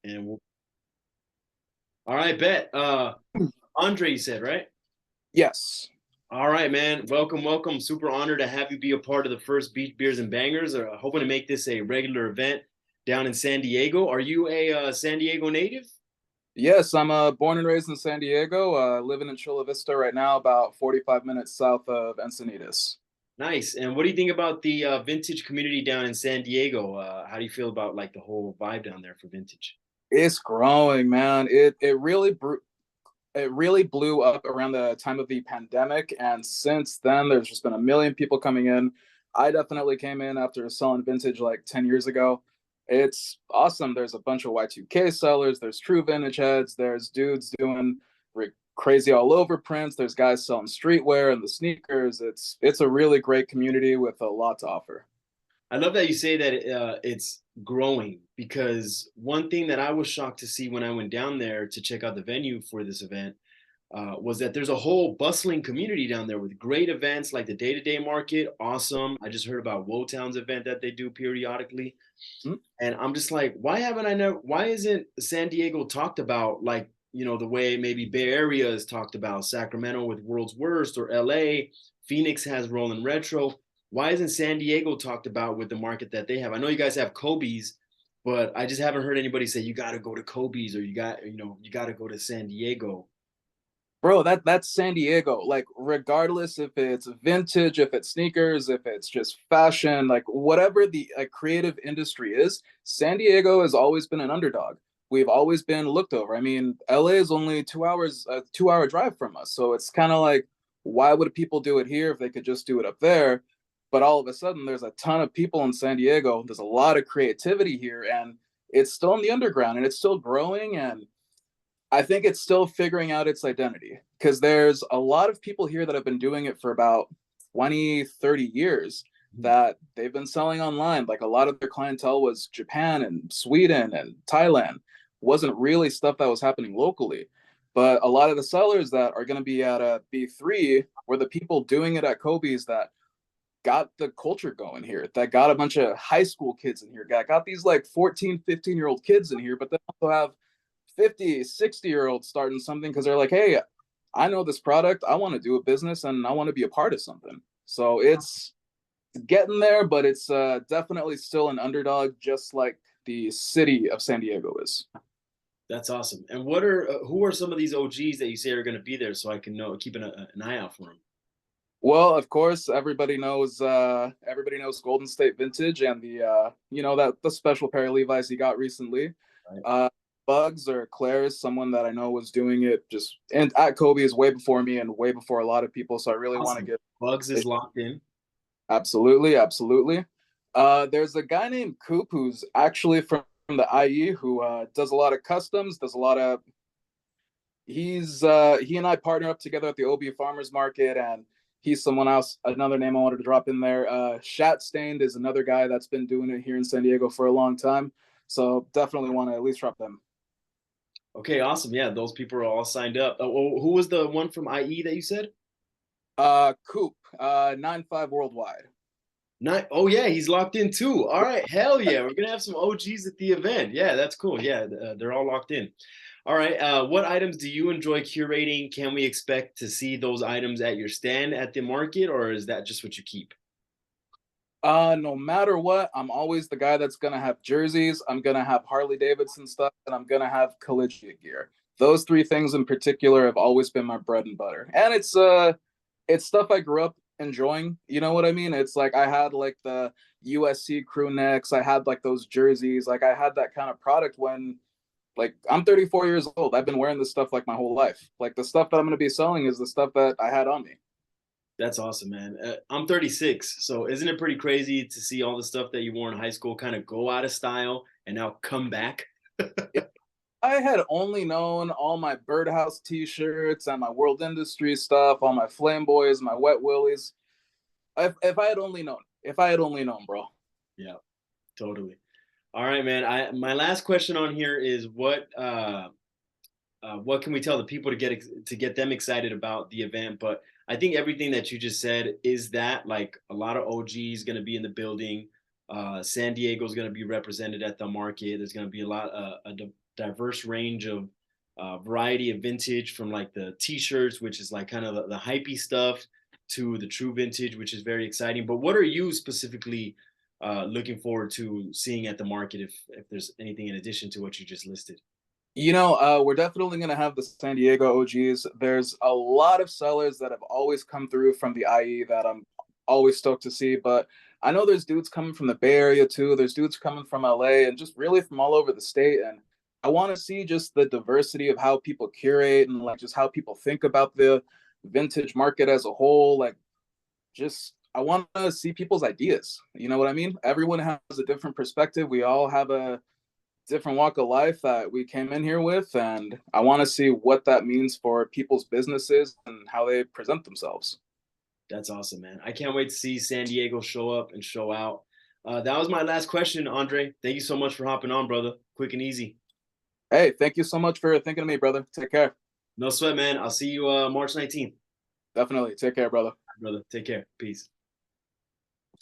And all right, bet. Andre, you said, right? Yes. All right, man. Welcome, welcome. Super honored to have you be a part of the first Beach Beers and Bangers. Hoping to make this a regular event down in San Diego. Are you a San Diego native? Yes, I'm born and raised in San Diego, living in Chula Vista right now, about 45 minutes south of Encinitas. Nice. And what do you think about the vintage community down in San Diego? How do you feel about like the whole vibe down there for vintage? It's growing, man. It really blew up around the time of the pandemic, and since then there's just been a million people coming in. I definitely came in after selling vintage like 10 years ago. It's awesome. There's a bunch of Y2K sellers, there's true vintage heads, there's dudes doing crazy all over prints, there's guys selling streetwear and the sneakers. It's a really great community with a lot to offer. I love that you say that it's growing because one thing that I was shocked to see when I went down there to check out the venue for this event was that there's a whole bustling community down there with great events like the Day to Day Market. Awesome. I just heard about Wotown's event that they do periodically. Hmm? And I'm just like, why isn't San Diego talked about like, the way maybe Bay Area is talked about, Sacramento with World's Worst or LA, Phoenix has Rolling Retro. Why isn't San Diego talked about with the market that they have? I know you guys have Kobe's, but I just haven't heard anybody say you got to go to Kobe's or you got to go to San Diego. Bro, that's San Diego. Like, regardless if it's vintage, if it's sneakers, if it's just fashion, like whatever the creative industry is, San Diego has always been an underdog. We've always been looked over. I mean, LA is only 2 hours, a 2 hour drive from us. So it's kind of like, why would people do it here if they could just do it up there? But all of a sudden, there's a ton of people in San Diego. There's a lot of creativity here, and it's still in the underground and it's still growing. And I think it's still figuring out its identity because there's a lot of people here that have been doing it for about 20, 30 years that they've been selling online. Like a lot of their clientele was Japan and Sweden and Thailand. Wasn't really stuff that was happening locally. But a lot of the sellers that are going to be at a B3 were the people doing it at Kobe's that got the culture going here, that got a bunch of high school kids in here, got these like 14, 15-year-old kids in here, but they also have 50, 60-year-olds starting something because they're like, hey, I know this product. I want to do a business and I want to be a part of something. So it's getting there, but it's definitely still an underdog, just like the city of San Diego is. That's awesome. And what are who are some of these OGs that you say are going to be there so I can know keep an eye out for them? Well, of course, everybody knows Golden State Vintage and the that the special pair of Levi's he got recently. Right. Uh, Bugs or Claire is someone that I know was doing it just and at Kobe is way before me and way before a lot of people. So I really want to Awesome. give Bugs is locked in. absolutely, absolutely. There's a guy named Coop who's actually from the IE who does a lot of customs, does a lot of he and I partner up together at the OB Farmers Market, and he's someone else. Another name I wanted to drop in there. Shat Stained is another guy that's been doing it here in San Diego for a long time. So definitely want to at least drop them. Okay, awesome. Yeah, those people are all signed up. Who was the one from IE that you said? Coop, 9-5 worldwide. Not. Oh yeah, he's locked in too. All right, hell yeah, we're gonna have some OGs at the event. Yeah, that's cool. Yeah, they're all locked in. All right, what items do you enjoy curating? Can we expect to see those items at your stand at the market, or is that just what you keep? No matter what, I'm always the guy that's gonna have jerseys. I'm gonna have Harley Davidson stuff, and I'm gonna have collegiate gear. Those three things in particular have always been my bread and butter, and it's stuff I grew up enjoying. You know what I mean? It's like I had like the USC crew necks. I had like those jerseys. Like I had that kind of product when like I'm 34 years old. I've been wearing this stuff like my whole life. Like the stuff that I'm gonna be selling is the stuff that I had on me. That's awesome, man. I'm 36, so isn't it pretty crazy to see all the stuff that you wore in high school kind of go out of style and now come back? If I had only known all my birdhouse t-shirts and my world industry stuff, all my flame boys, my wet willies. If I had only known, if I had only known, bro. Yeah, totally. All right, man. My last question on here is what can we tell the people to get them excited about the event? But I think everything that you just said is that like a lot of OGs going to be in the building. San Diego is going to be represented at the market. There's going to be a diverse range of variety of vintage, from like the t-shirts, which is like kind of the hypey stuff, to the true vintage, which is very exciting. But what are you specifically looking forward to seeing at the market, if there's anything in addition to what you just listed? We're definitely going to have the San Diego OGs. There's a lot of sellers that have always come through from the IE that I'm always stoked to see. But I know there's dudes coming from the Bay Area too. There's dudes coming from LA and just really from all over the state. And I want to see just the diversity of how people curate and like just how people think about the vintage market as a whole. Like, just I want to see people's ideas. You know what I mean? Everyone has a different perspective. We all have a different walk of life that we came in here with, and I want to see what that means for people's businesses and how they present themselves. That's awesome, man. I can't wait to see San Diego show up and show out. That was my last question, Andre. Thank you so much for hopping on, brother. Quick and easy. Hey, thank you so much for thinking of me, brother. Take care. No sweat, man. I'll see you March 19th. Definitely. Take care, brother. Brother, take care. Peace.